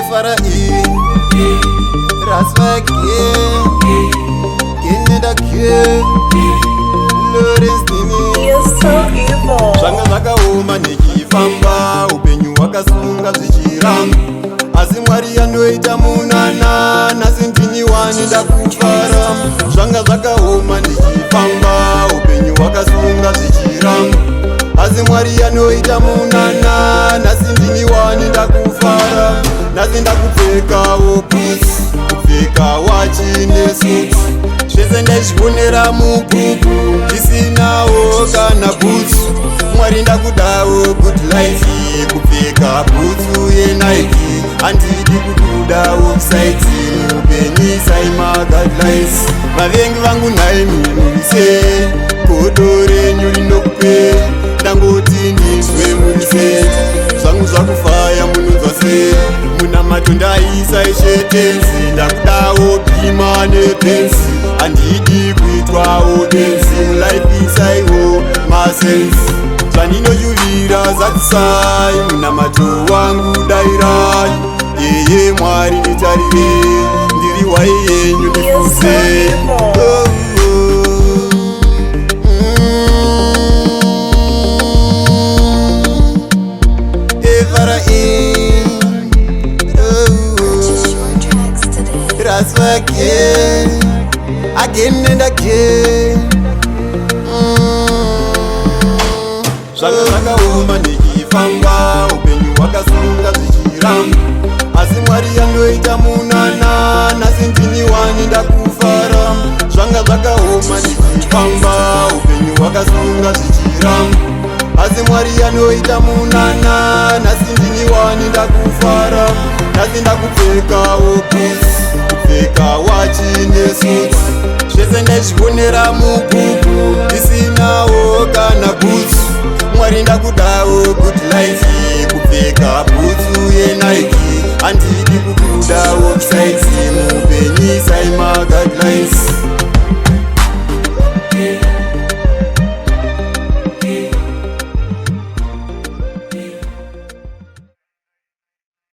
F.R.I. Rasvake Kineda K Lawrence Dini. You're so evil. Zvanga zvakaoma ndichifamba, upenyu hwakasunga zvichiramba, asi Mwari anoita munana, nhasi ndini wani ndakufara. Zvanga zvakaoma ndichifamba, upenyu hwakasunga zvichiramba, asi Mwari anoita munana, nhasi ndini wani ndakufara. Nhasi ndakupfekawo bhutsi, kupfeka wachi nesuti, zvese ndaizvionera mubhuku, ndisinawo kana bhutsu. Mwari ndakudawo good life, kupfeka bhutsu yeNike, handidi kukudawo kusaiti, mupenyu saima guidelines. Vavengi vangu nhai murise, godo renyu rinokupe, ndangoti ndinzwe murise, zvangu zvakufaya munonzwa sei, muna matondaisa eshetenzi, ndakudawo bhima nepenzi, handidi kuitwawo denzi, life isaiwo masensi, zvandinoyuvira zatisai, muna mato wangu dairai, yeye Mwari nditarire, ndiri wai yenyu ndifuse. Rasvake again and again. Zvanga zvakaoma ndichifamba, upenyu hwakasunga zvichiramba, asi Mwari anoita munana, nhasi ndini wani ndakufara. Zvanga zvakaoma ndichifamba, upenyu hwakasunga zvichiramba, asi Mwari anoita munana, nhasi ndini wani ndakufara. Nhasi ndakupfekawo bhutsi, kupfeka wachi nesuti, zvese ndaizvionera mubhuku, ndisinawo kana bhutsu. Mwari ndakudawo good life, kupfeka bhutsu yeNike, handidi kukudawo kusaiti, mupenyu saima guidelines.